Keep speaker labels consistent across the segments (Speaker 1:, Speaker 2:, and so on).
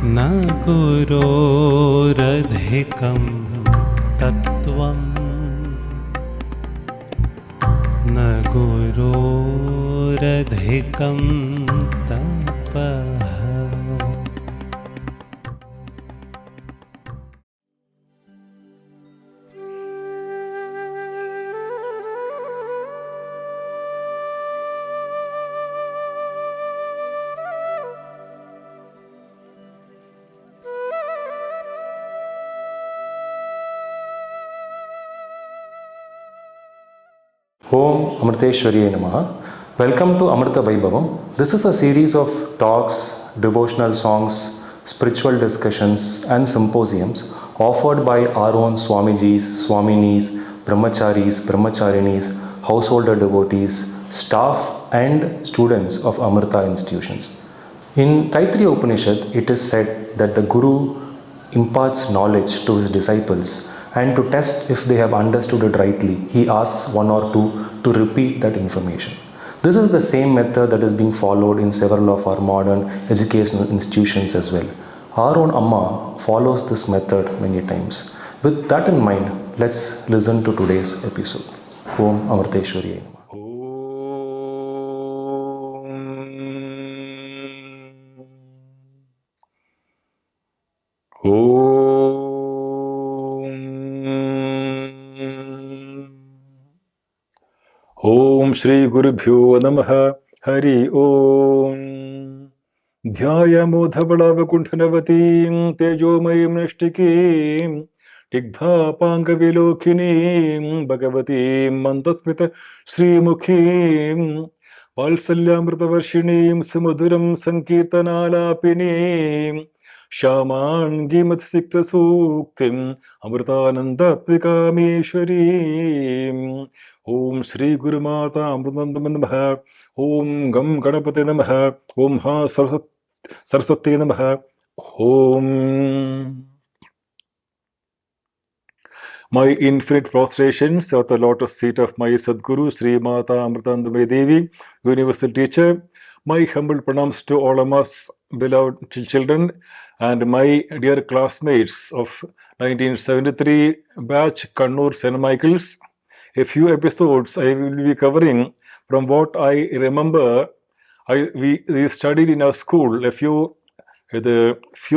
Speaker 1: न गुरोरधिकं तत्त्वं न गुरोरधिकं तपः।
Speaker 2: Om Amritageetananda Namaha. Welcome to Amrita Vaibhavam. This is a series of talks, devotional songs, spiritual discussions and symposiums offered by our own Swamijis, Swaminis, Brahmacharis, Brahmacharinis, householder devotees, staff and students of Amrita institutions. In Taittiriya Upanishad, it is said that the Guru imparts knowledge to his disciples, and to test if they have understood it rightly, he asks one or two to repeat that information. This is the same method that is being followed in several of our modern educational institutions as well. Our own Amma follows this method many times. With that in mind, let's listen to today's episode. Om Amritageetananda Namaha.
Speaker 3: Om Shri Gurubhyo Namaha Hari Om Dhyayamo Dhavalavakunthanavatim Tejomayim Nashtikim Tigdha Pangavilokinim Bhagavatim Mantasmita Sri Mukhim Valsalyamritavarshinim Sumuduram Sankirtanalapinim Shaman Gimat Sikta Suktim Amritanandamayi Om Shri Guru Mata Amritanandamayi Om Gam Ganapate Namaha Om Ha Saraswati Namaha Om. My infinite prostrations at the lotus seat of my Sadguru Sri Mata Amritanandamayi Devi, Universal Teacher. My humble pranams to all of us, beloved children, and my dear classmates of 1973 batch Kannur St. Michael's. A few episodes I will be covering from what I remember. We studied in our school a few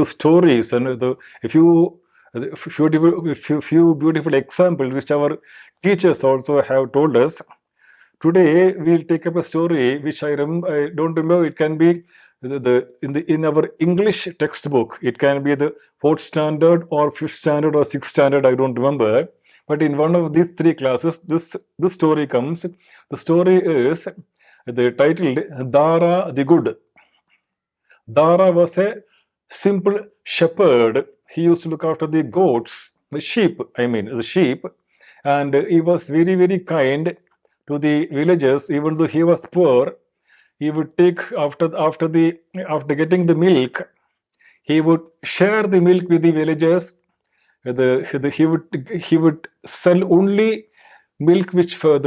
Speaker 3: stories and a few beautiful examples which our teachers also have told us. Today we'll take up a story which I don't remember. It can be in our English textbook. It can be the 4th standard or 5th standard or 6th standard. I don't remember. But in one of these 3 classes, this story comes. The story is titled Dara the Good. Dara was a simple shepherd. He used to look after the goats, the sheep, and he was very, very kind to the villagers. Even though he was poor, he would take after getting the milk, he would share the milk with the villagers. He would sell only milk which for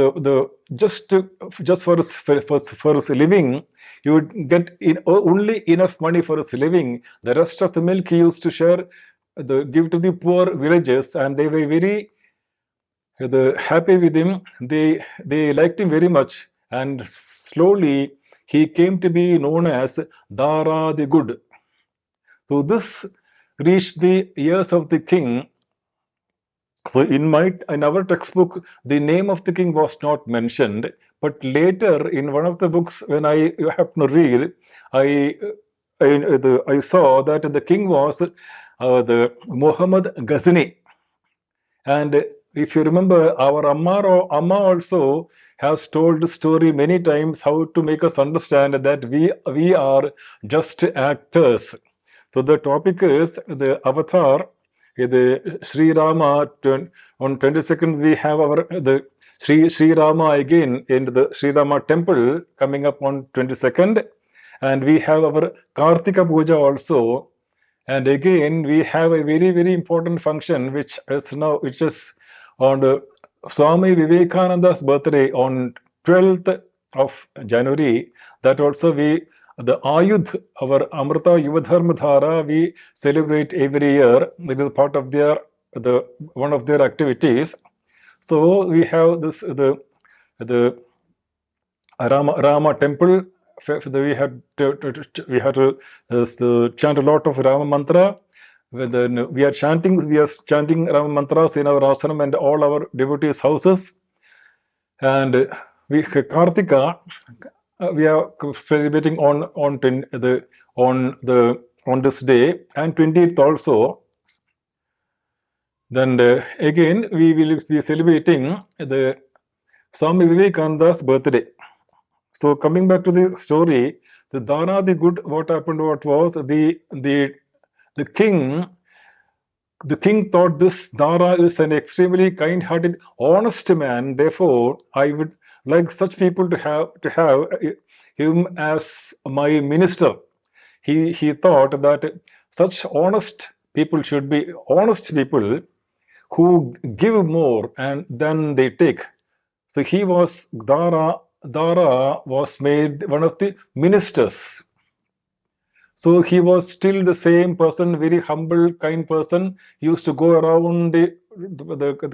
Speaker 3: just for his living. He would get only enough money for his living. The rest of the milk he used to give to the poor villagers, and they were very happy with him. They liked him very much, and slowly he came to be known as Dara the Good. So this reached the ears of the king. So in our textbook, the name of the king was not mentioned, but later in one of the books, when I happened to read, I saw that the king was the Muhammad Ghazni. And if you remember, our Amma also has told the story many times how to make us understand that we are just actors. So the topic is the avatar, the Sri Rama. On 22nd we have the Sri Rama again in the Sri Rama temple coming up on 22nd, and we have our Kartika Puja also, and again we have a very, very important function which is on the Swami Vivekananda's birthday on 12th of January. That also we the Ayudh, our Amrita Yuvadharma Dhara, we celebrate every year. It is part of their one of their activities. So we have this the Rama temple. We had to chant a lot of Rama mantra. We are chanting Rama mantras in our ashram and all our devotees' houses. And we Kartika, we are celebrating on this day, and 20th also. Then again we will be celebrating the Swami Vivekananda's birthday. So coming back to the story, the Dara the good, what happened? What was the king? The king thought this Dara is an extremely kind-hearted, honest man. Therefore, I would like such people to have him as my minister. He thought that such honest people should be honest people who give more and then they take. So he was Dara was made one of the ministers. So he was still the same person, very humble, kind person. He used to go around the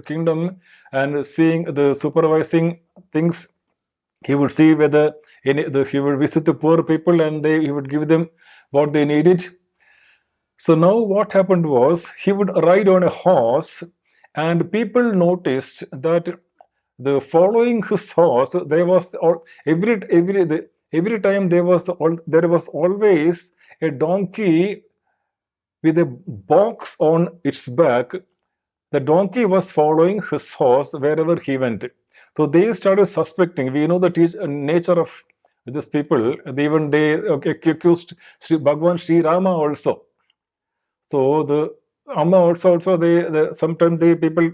Speaker 3: kingdom and seeing the supervising things. He would see whether he would visit the poor people and he would give them what they needed. So now what happened was he would ride on a horse, and people noticed that the following his horse, there was every time there was always a donkey with a box on its back. The donkey was following his horse wherever he went. So they started suspecting. We know the nature of these people. Even they accused Bhagwan Sri Rama also. So the Amma also they sometimes people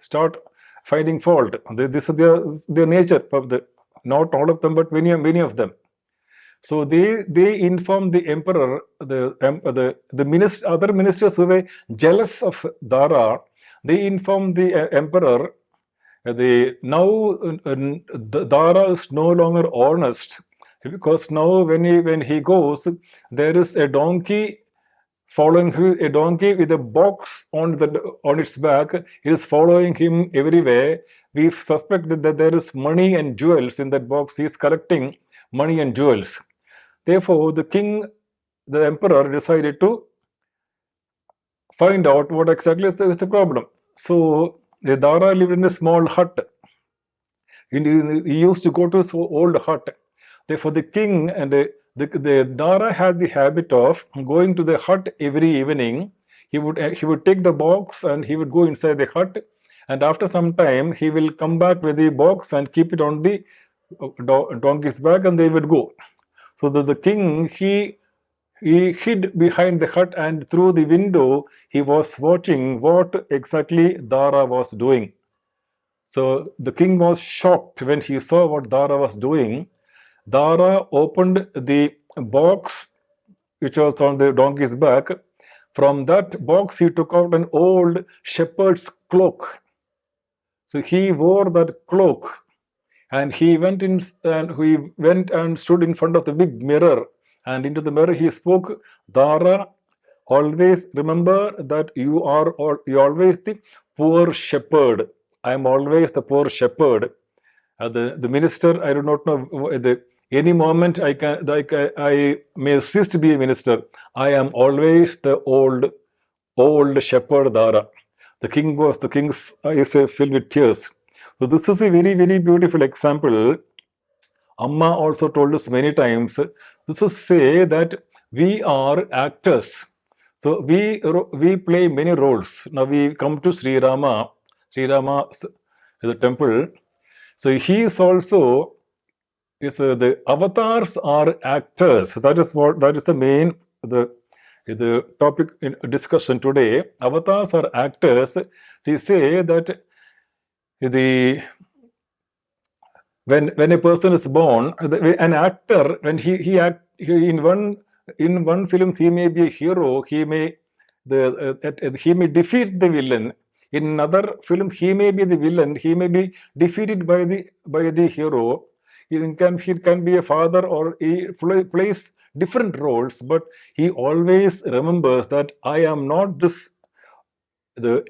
Speaker 3: start finding fault. This is their nature. Not all of them, but many of them. So they informed the emperor, the other ministers who were jealous of Dara. They informed the emperor. Now Dara is no longer honest, because now when he goes, there is a donkey following him, a donkey with a box on its back. It is following him everywhere. We suspect that there is money and jewels in that box. He is collecting money and jewels. Therefore, the emperor decided to find out what exactly is the problem. So the Dara lived in a small hut. He used to go to his old hut. Therefore, the king and the Dara had the habit of going to the hut every evening. He would take the box and he would go inside the hut, and after some time he will come back with the box and keep it on the donkey's back, and they would go. So the king, he hid behind the hut, and through the window he was watching what exactly Dara was doing. So the king was shocked when he saw what Dara was doing. Dara opened the box which was on the donkey's back. From that box he took out an old shepherd's cloak. So he wore that cloak, and he went and stood in front of the big mirror, and into the mirror he spoke, Dara, always remember that you are always the poor shepherd. I am always the poor shepherd. The minister, I do not know, any moment I may cease to be a minister. I am always the old shepherd Dara. The king's eyes filled with tears. So this is a very, very beautiful example. Amma also told us many times. This is say that we are actors. So we play many roles. Now we come to Sri Rama. Sri Rama is the temple. So he is also the avatars are actors. That is the main the topic in discussion today. Avatars are actors. They say that when a person is born, an actor, when he in one film he may be a hero, he may defeat the villain. In another film he may be the villain, he may be defeated by the hero. He can be a father, or he plays different roles, but he always remembers that I am not this the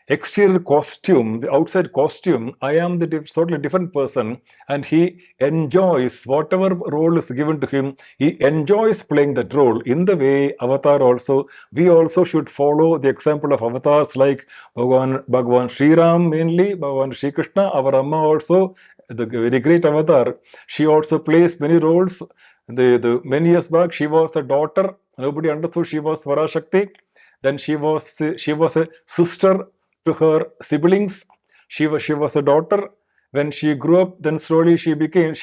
Speaker 3: exterior costume, the outside costume. I am the totally different person, and he enjoys whatever role is given to him. He enjoys playing that role. In the way Avatar also, we also should follow the example of avatars like Bhagavan Sri Ram, mainly Bhagavan Sri Krishna. Our Amma also, the very great avatar, she also plays many roles. The many years back, she was a daughter. Nobody understood she was Varashakti. Then she was a sister to her siblings. She was a daughter. When she grew up, then slowly she became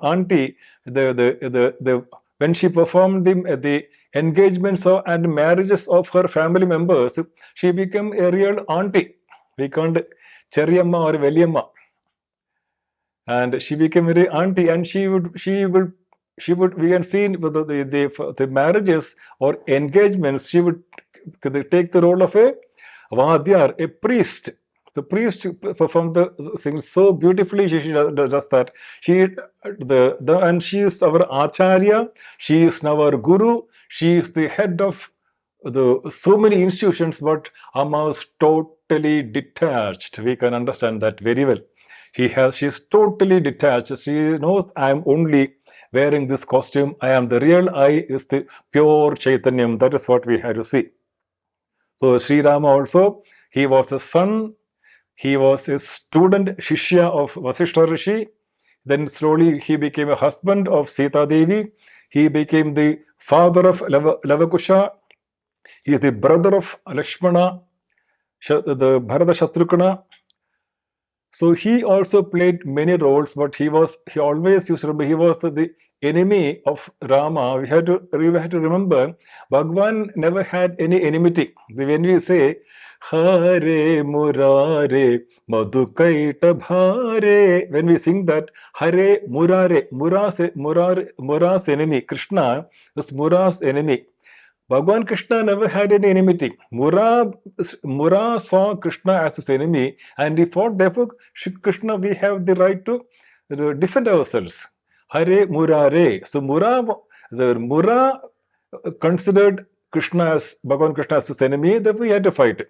Speaker 3: auntie. When she performed the engagements and marriages of her family members, she became a real auntie. We called Cheriyamma or Veliyamma. And she became a real auntie, and she would we can see the marriages or engagements, she would take the role of a Vadyar, a priest. The priest performed the things so beautifully. She does that. And she is our Acharya. She is our Guru. She is the head of so many institutions, but Amma is totally detached. We can understand that very well. She is totally detached. She knows I am only wearing this costume. I am the real I is the pure Chaitanyam. That is what we have to see. So Sri Rama also, he was a son, he was a student, Shishya of Vasishtha Rishi. Then slowly he became a husband of Sita Devi. He became the father of Lavakusha. He is the brother of Lakshmana, the Bharata Shatrukana. So he also played many roles, but he always used to remember he was the enemy of Rama. We have to remember, Bhagwan never had any enmity. When we say, Hare Murare Madhukaita Bhare, when we sing that, Hare Murare, Mura's enemy, Krishna is Mura's enemy. Bhagwan Krishna never had any enmity. Mura saw Krishna as his enemy, and he fought. Therefore, Krishna, we have the right to defend ourselves. Hare Murare. So Mura considered Bhagwan Krishna as his enemy. Therefore, he had to fight.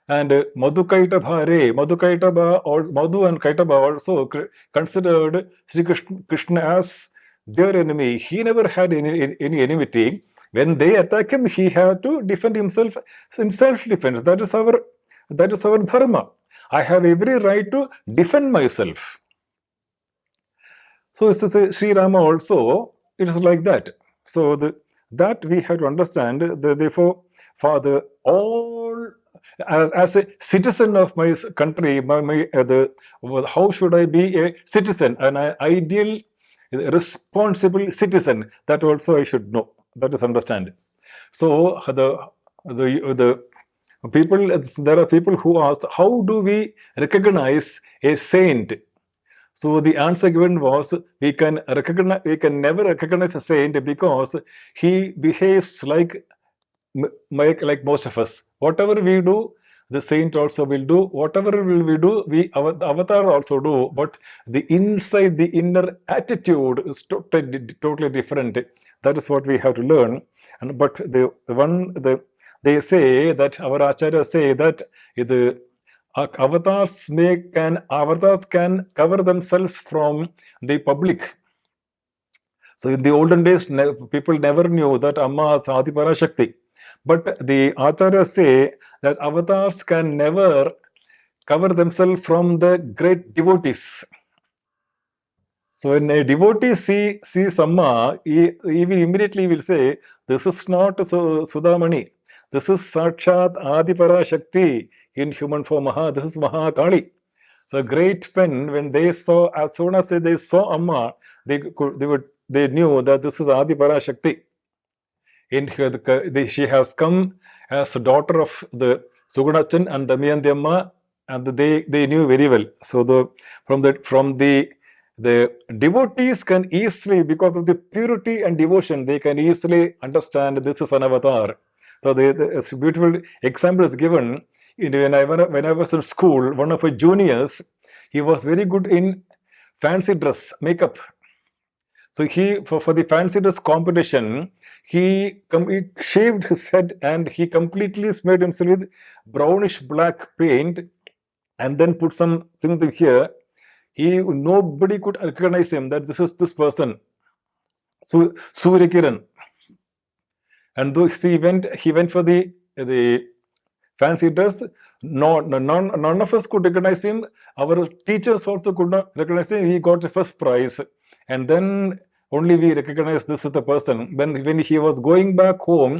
Speaker 3: And Madhukaita Bhare, Madhu and Kaitaba also considered Sri Krishna as their enemy. He never had any enmity. When they attack him, he had to defend himself in self-defense. That is our dharma. I have every right to defend myself. So Sri Rama also, it is like that. So that we have to understand. Therefore, for all as a citizen of my country, how should I be a citizen, an ideal, responsible citizen? That also I should know. That is understand. So the people, there are people who ask, how do we recognize a saint? So the answer given was, we can never recognize a saint because he behaves like most of us. Whatever we do, the saint also will do. Whatever we do, the avatar also do. But the inner attitude is totally different. That is what we have to learn. But they say that our acharyas say that the avatars can cover themselves from the public. So in the olden days, people never knew that Amma is Adi Parashakti. But the acharyas say that avatars can never cover themselves from the great devotees. So when a devotee sees Amma, he immediately will say, this is not Sudamani. This is Sakshat Adipara Shakti in human form. This is Mahakali. So great men, when they saw, as soon as they saw Amma, they knew that this is Adipara Shakti. She has come as a daughter of the Sugunachan and Damayanti, and they knew very well. So from the devotees can easily, because of the purity and devotion, they can easily understand this is an avatar. So a beautiful example is given. When I was in school, one of my juniors, he was very good in fancy dress, makeup. So for the fancy dress competition, he shaved his head and he completely smeared himself with brownish black paint and then put something here. Nobody could recognize him that this is this person, Surya Kiran. And though he went for the fancy dress, none of us could recognize him. Our teachers also could not recognize him. He got the first prize, and then only we recognized this is the person. When he was going back home,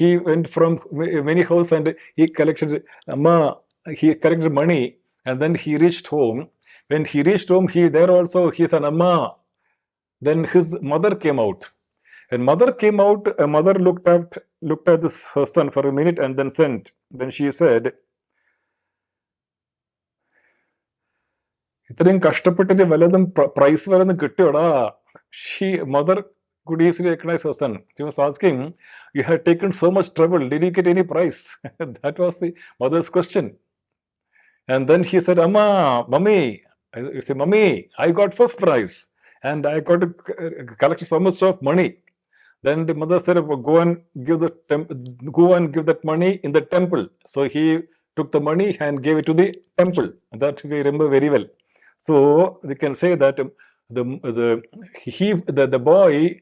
Speaker 3: he went from many houses and he collected money, and then he reached home. When he reached home, he said Amma. Then his mother came out. And mother came out, mother looked at her son for a minute and then sent. Then she said, ഇത്രയും കഷ്ടപ്പെട്ടിട്ട് വല്ലതും price വല്ലതും കിട്ടിയോടാ? Mother could easily recognize her son. She was asking, you had taken so much trouble, did you get any prize? That was the mother's question. And then he said, Mummy, I got first prize and I got to collect so much of money. Then the mother said, go and give that money in the temple. So he took the money and gave it to the temple. That we remember very well. So we can say that the boy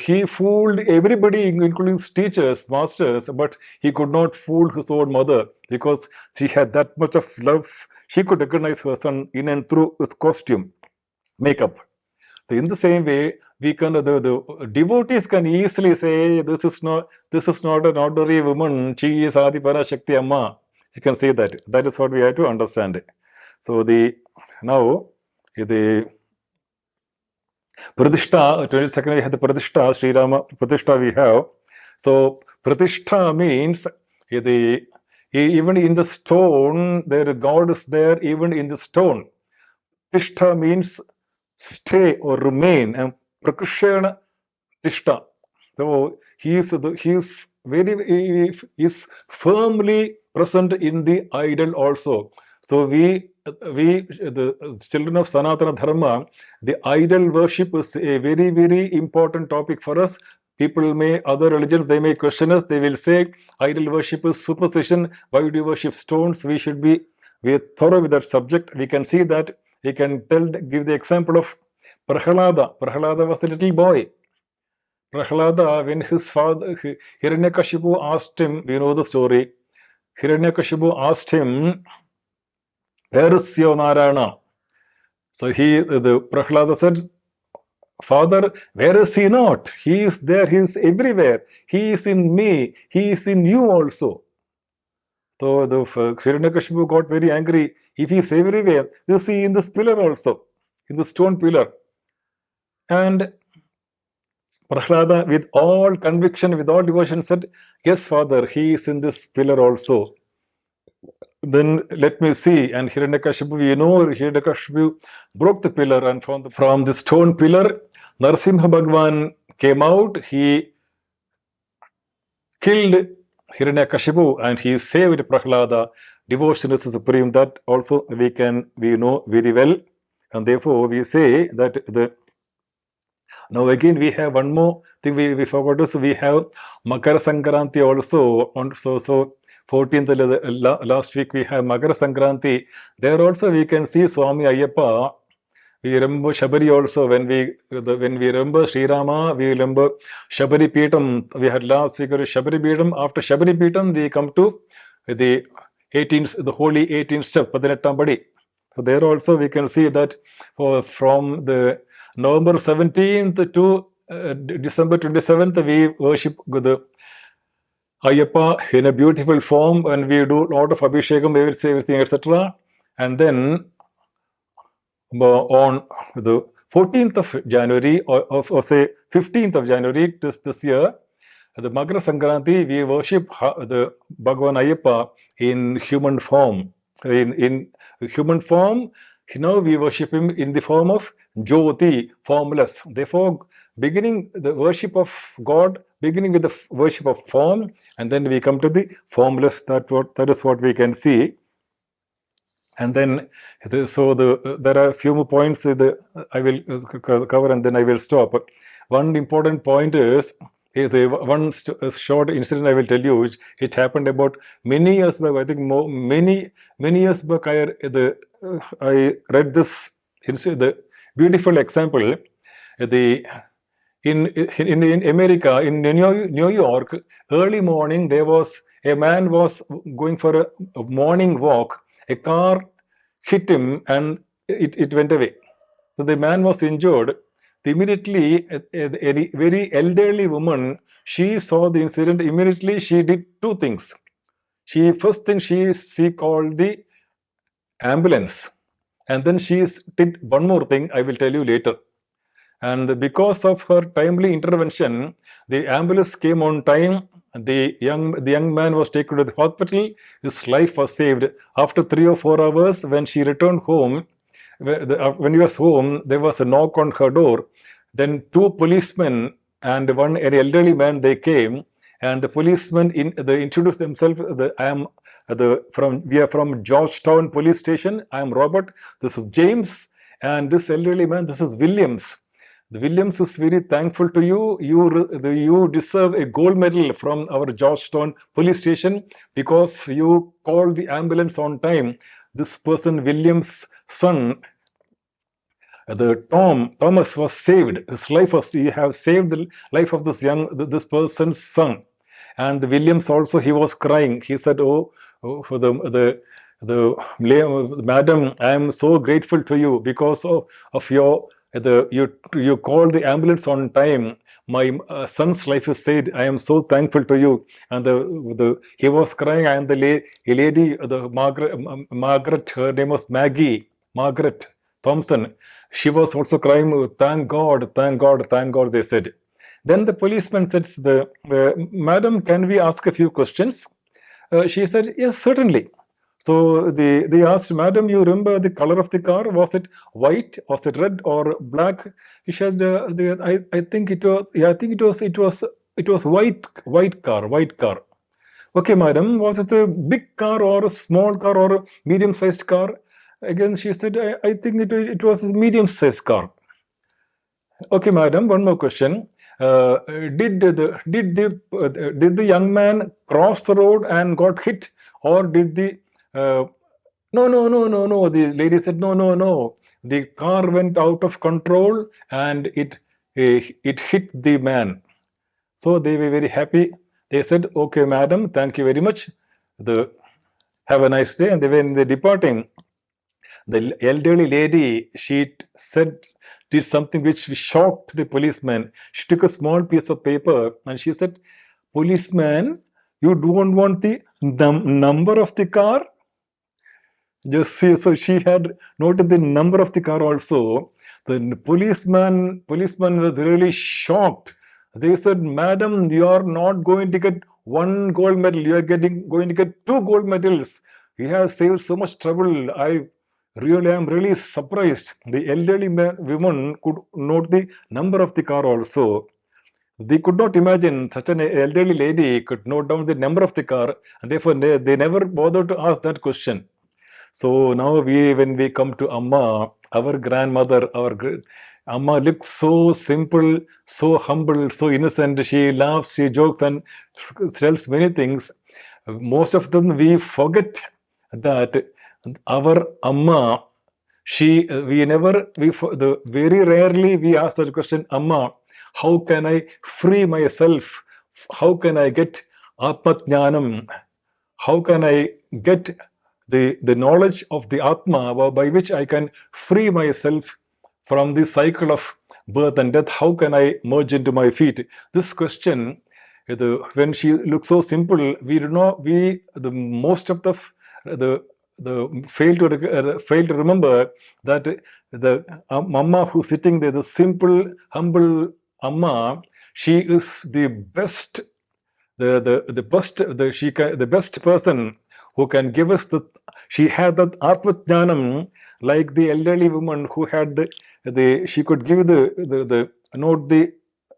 Speaker 3: he fooled everybody, including his teachers, masters, but he could not fool his own mother because she had that much of love. She could recognize her son in and through his costume, makeup. So in the same way, we can the devotees can easily say this is not an ordinary woman. She is Adi Parashakti Amma. You can say that. That is what we have to understand. So now the Pradishta, 22nd we have the Pradishta, Sri Rama Pradishta we have. So Pradishta means even in the stone, there God is there even in the stone. Tishta means stay or remain, and Prakushana Tishta. So he is firmly present in the idol also. So the children of Sanatana Dharma, the idol worship is a very, very important topic for us. Other religions, they may question us. They will say, idol worship is superstition. Why do you worship stones? We should be thorough with that subject. We can see that. We can give the example of Prahalada. Prahalada was a little boy. Prahalada, when his father, Hiranyakashipu asked him, we know the story. Hiranyakashipu asked him, where is your Narayana? So the Prahalada said, Father, where is he not? He is there, he is everywhere. He is in me, he is in you also. So the Hiranyakashipu got very angry. If he is everywhere, you see in this pillar also, in the stone pillar. And Prahlada, with all conviction, with all devotion, said, yes, Father, he is in this pillar also. Then let me see. And Hiranyakashipu, we know Hiranyakashipu broke the pillar, and from the stone pillar, Narasimha Bhagwan came out. He killed Hiranyakashipu and he saved Prahlada. Devotion is supreme. That also we know very well. And therefore we say that now again we have one more thing we forgot. So we have Makara Sankranti also. So 14th last week we have Makara Sankranti. There also we can see Swami Ayyappa. We remember Shabari also. When we remember Sri Rama, we remember Shabari Peetam. We had last week Shabari Peetam. After Shabari Peetam, we come to the holy 18th step, Padinettam Padi. So there also we can see that from the November 17th to December 27th, we worship the Ayyappa in a beautiful form, and we do a lot of Abhishekam, everything, etc. And then on the 14th of January, or say 15th of January this year, the Makara Sankranti, we worship the Bhagavan Ayyappa in human form. In human form, now we worship him in the form of Jyoti, formless. Therefore, beginning the worship of God, beginning with the worship of form, and then we come to the formless. That is what we can see. And then, there are a few more points I will cover, and then I will stop. One important point is one short incident I will tell you, which it happened about many years back. I think many years back. I read this the beautiful example. In America, in New York, early morning, there was a man was going for a morning walk. A car hit him and it went away. So the man was injured. Immediately, a very elderly woman, she saw the incident. Immediately, she did two things. First thing, she called the ambulance, and then she did one more thing. I will tell you later. And because of her timely intervention, the ambulance came on time. The young man was taken to the hospital. His life was saved. After 3 or 4 hours, when she returned home, when he was home, there was a knock on her door. Then 2 policemen and an elderly man, they came, and the policemen they introduced themselves. We are from Georgetown Police Station. I am Robert. This is James, and this elderly man, this is Williams. The Williams is very thankful to you. You deserve a gold medal from our Georgetown Police Station because you called the ambulance on time. This person, Williams' son, Thomas, was saved. His life was, you have saved the life of this person's son. And Williams also, he was crying. He said, for the madam, I am so grateful to you because of your you called the ambulance on time. My son's life is saved. I am so thankful to you. And he was crying. And the lady, Margaret, her name was Margaret Thompson. She was also crying. Thank God, thank God, thank God, they said. Then the policeman said, Madam, can we ask a few questions? She said, yes, certainly. So they asked, Madam, you remember the color of the car? Was it white? Was it red or black? She said, I think it was. Yeah, I think it was white car. Okay, madam, was it a big car or a small car or a medium-sized car? Again, she said, I think it was a medium-sized car. Okay, madam, one more question. Did the young man cross the road and got hit, or did the no. The lady said, no. The car went out of control and it hit the man. So they were very happy. They said, okay, madam, thank you very much. Have a nice day. And when they departing, the elderly lady, she did something which shocked the policeman. She took a small piece of paper and she said, policeman, you don't want the number of the car? Just see, so she had noted the number of the car also. The policeman was really shocked. They said, madam, you are not going to get 1 gold medal. You are going to get 2 gold medals. We have saved so much trouble. I am really surprised. The elderly woman could note the number of the car also. They could not imagine such an elderly lady could note down the number of the car, and therefore they never bothered to ask that question. So now when we come to Amma, our grandmother, Amma looks so simple, so humble, so innocent. She laughs, she jokes and tells many things. Most of them we forget that our Amma, very rarely we ask that question, Amma, how can I free myself? How can I get Atma-jnanam? How can I get the knowledge of the Atma by which I can free myself from the cycle of birth and death? How can I merge into my feet? This question, when she looks so simple, most of the fail to remember that the Amma who's sitting there, the simple, humble Amma, she is the best, the best person who can give us she had that Atma-jnanam, like the elderly woman who had she could give note the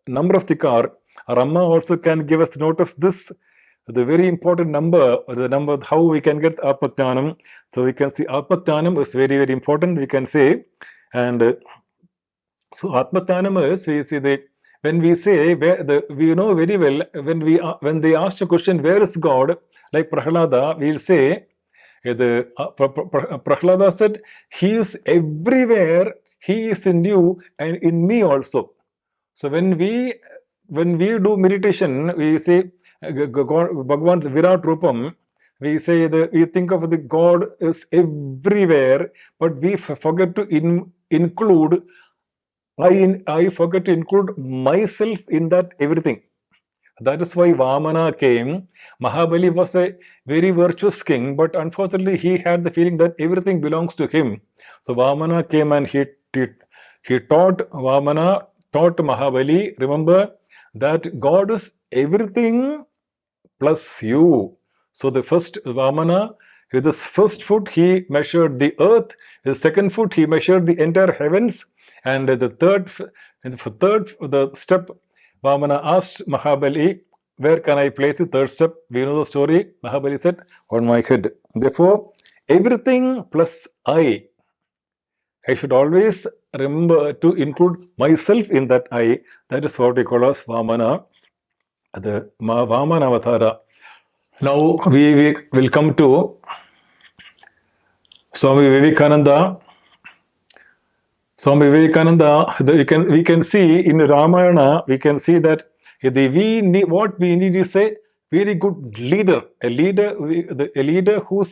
Speaker 3: number of the car. Our Amma also can give us note of this the very important number, the number how we can get Atmatyanam. So we can see Atmatyanam is very, very important, we can say. And so Atmatyanam is, we see the, when we say, we know very well, when they ask a question, where is God? Like Prahlada, we'll say, Prahlada said, He is everywhere, He is in you and in me also. So when we do meditation, we say Bhagavan's Virat Rupam, we say we think of the God is everywhere, but we forget to include, I forget to include myself in that everything. That is why Vamana came. Mahabali was a very virtuous king, but unfortunately he had the feeling that everything belongs to him. So Vamana came and he taught Mahabali, remember that God is everything plus you. So the first Vamana, with his first foot he measured the earth, his second foot he measured the entire heavens, and the third step, Vamana asked Mahabali, where can I place the third step? We know the story. Mahabali said, on my head. Therefore, everything plus I should always remember to include myself in that I. That is what we call as Vamana, the Vamana Avatara. Now we will come to Swami Vivekananda. Swami Vivekananda, we can see in Ramayana, we can see that what we need is a very good leader, a leader who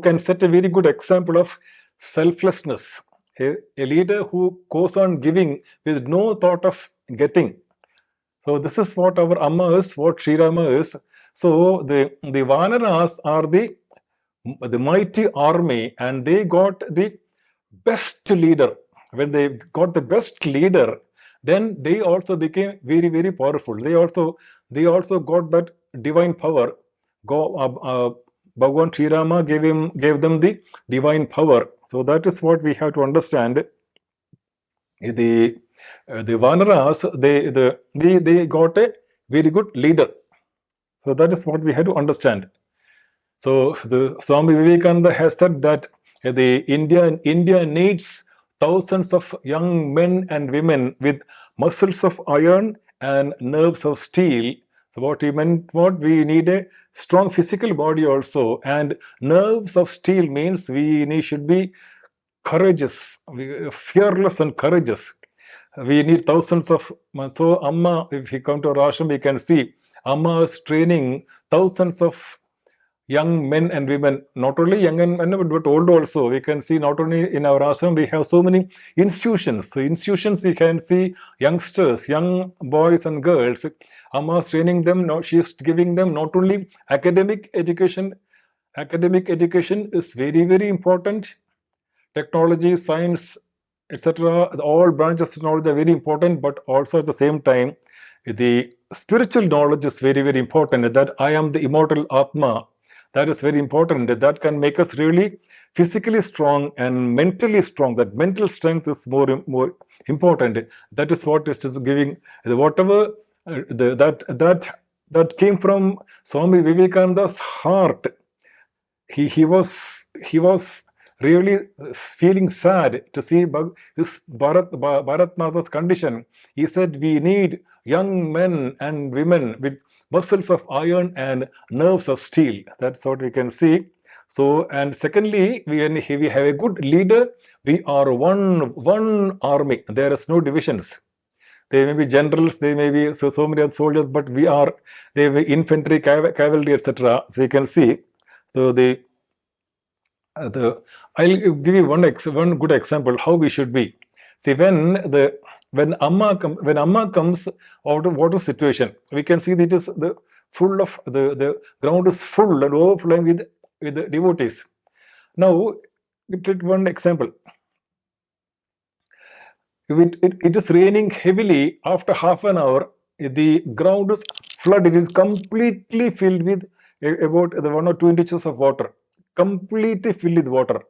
Speaker 3: can set a very good example of selflessness, a leader who goes on giving with no thought of getting. So this is what our Amma is, what Sri Rama is. So the Vanaras are the mighty army, and they got the best leader. When they got the best leader, then they also became very, very powerful. They also got that divine power. Bhagavan Sri Rama gave them the divine power. So that is what we have to understand. The Vanaras, they got a very good leader. So that is what we have to understand. So the Swami Vivekananda has said that India needs thousands of young men and women with muscles of iron and nerves of steel. So what he meant, we need a strong physical body also, and nerves of steel means we should be courageous, fearless and courageous. We need thousands of, so Amma, if we come to our ashram, we can see Amma is training thousands of young men and women, not only young and men, but old also. We can see not only in our ashram, we have so many institutions. So institutions, we can see youngsters, young boys and girls. Amma is training them. Now she is giving them not only academic education. Academic education is very, very important. Technology, science, etc. All branches of knowledge are very important, but also at the same time, the spiritual knowledge is very, very important. That I am the immortal Atma. That is very important. That can make us really physically strong and mentally strong. That mental strength is more important. That is what is just giving whatever that came from Swami Vivekananda's heart. He was really feeling sad to see his Bharat Masa's condition. He said, we need young men and women with muscles of iron and nerves of steel. That's what we can see. So, and secondly, when we have a good leader, we are one army. There is no divisions. They may be generals, they may be so many other soldiers, but they may be infantry, cavalry, etc. So you can see. So I'll give you one good example how we should be. See, when Amma comes out of water situation, we can see that it is the ground is full and overflowing with the devotees. Now, take one example. It is raining heavily. After half an hour, the ground is flooded. It is completely filled with about 1 or 2 inches of water. Completely filled with water.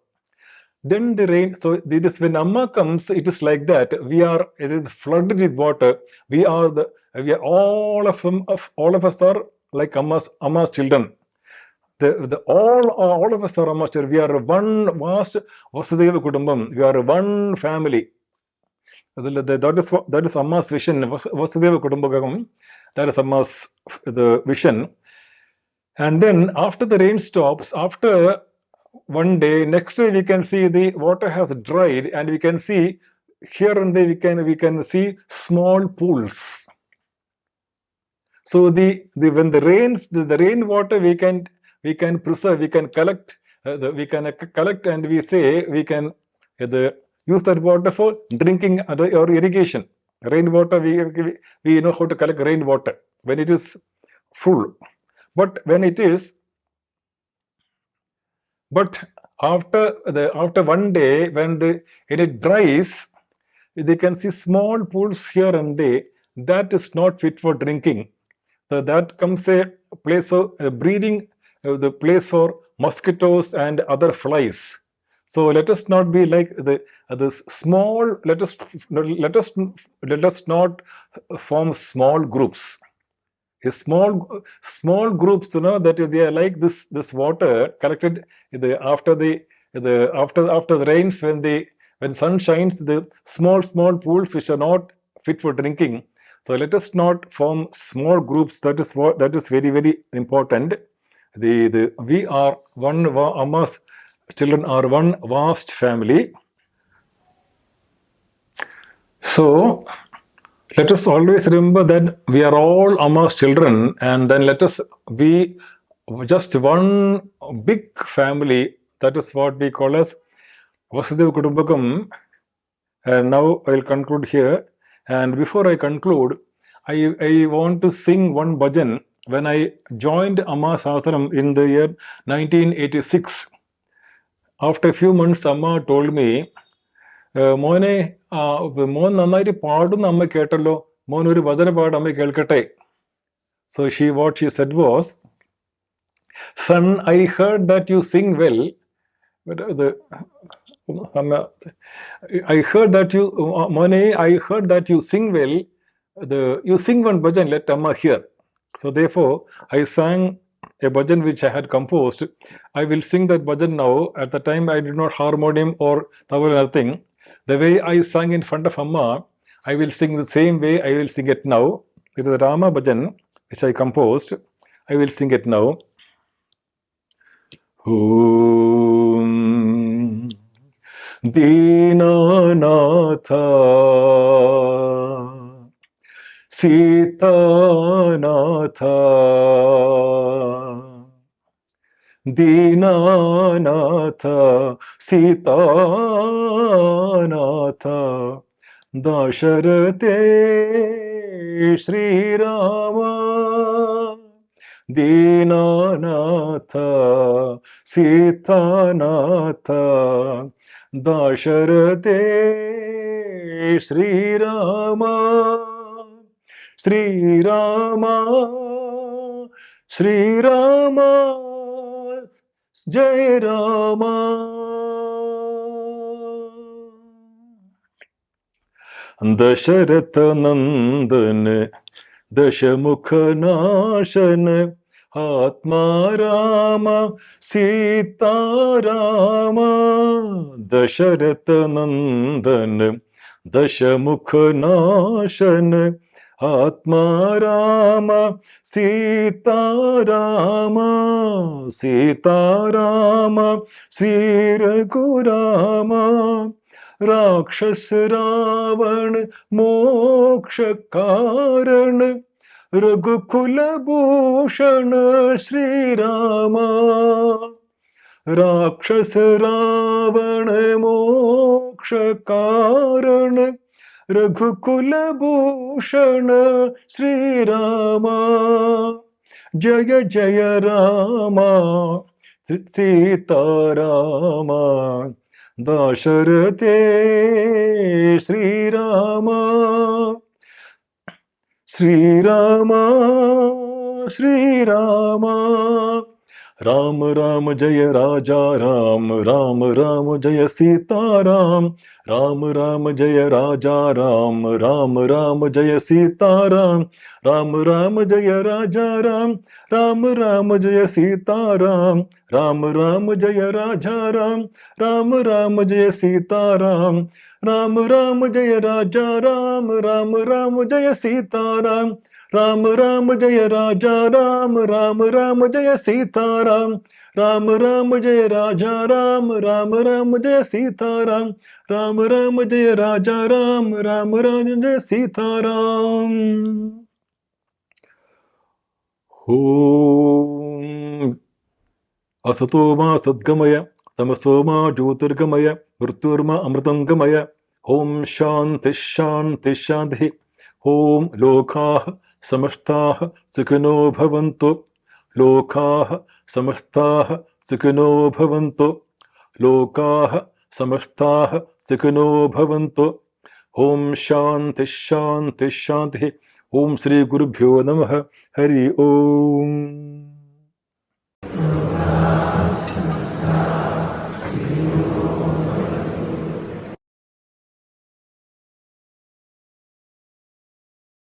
Speaker 3: Then the rain, so it is when Amma comes, it is like that. It is flooded with water. All of us are like Amma's children. All of us are Amma's children. We are one vast Vasudeva Kudumbam. We are one family. That is Amma's vision. Vasudeva Kudumbakam. That is Amma's the vision. And then after the rain stops, after one day, next day we can see the water has dried, and we can see here and there we can see small pools. So when the rains, the rainwater we can preserve, we can collect, and we say we can use that water for drinking or irrigation. Rainwater, we know how to collect rainwater when it is full. But after one day, when it dries, they can see small pools here and there. That is not fit for drinking. So that comes a place of breeding, the place for mosquitoes and other flies. So let us not be like the small. Let us not form small groups. Small groups, that they are like this water collected after the rains, when sun shines, the small pools which are not fit for drinking. So let us not form small groups. That is very, very important. We are one. Amma's children are one vast family. So let us always remember that we are all Amma's children, and then let us be just one big family. That is what we call as Vasudeva Kudumbakam. And now I will conclude here. And before I conclude, I want to sing one bhajan. When I joined Amma's ashram in the year 1986, after a few months, Amma told me, മോൻ നന്നായിട്ട് പാടുന്ന അമ്മ കേട്ടല്ലോ, മോൻ ഒരു ഭജന പാട് അമ്മ കേൾക്കട്ടെ. So what she said was, son, I heard that you sing well. I heard that you sing well. You sing one bhajan, let Amma hear. So therefore, I sang a bhajan which I had composed. I will sing that bhajan now. At the time, I did not harmonium or tawal or nothing. The way I sang in front of Amma, I will sing the same way I will sing it now. It is a Rama bhajan which I composed. I will sing it now. Om Dinanatha Sitanatha Dinanatha Sitanatha Dasharate Shri Rama Dinanatha Sitanatha Dasharate Shri Rama Shri Rama Shri Rama Jai Rama Dasharatha Nandana Dashamukha Nashana Atma Rama Sita Rama Dasharatha Nandana Dashamukha Nashana Atma Rama Sita Rama Sita Rama Sri Raghurama Rakshas Ravan Moksha Karan Raghukula Bhushan Shri Rama Rakshas Ravan Moksha Karan Raghukula Bhushan Shri Rama Jaya Jaya Rama Sita Rama Dasharate Shri Rama Shri Rama Shri Rama Ram Ram जय राजा राम, राम राम जय सीताराम, राम राम जय राजा राम, राम राम जय सीताराम, राम राम जय राजा राम, राम राम जय सीताराम, राम राम जय राजा राम, राम राम जय सीताराम, राम राम जय राजा राम, राम राम जय सीताराम, राम राम जय राजा राम, राम राम जय सीताराम, राम राम जय राजा राम, राम राम जय सीताराम, राम राम जय राजा राम, राम राम जय सीताराम। ओम असतो मा सद्गमय, तमसो मा ज्योतिर्गमय, मृत्युर्मा अमृतंगमय। ओम शांति शांति शांति। ओम लोकाः समस्ताः सुखिनो भवन्तु, लोकाः समस्ताः सुखिनो भवन्तु, लोकाः समस्ताः सुखिनो भवन्तु। ओम शांति शांति शांति। ओम श्री गुरुभ्यो नमः। हरि ओम।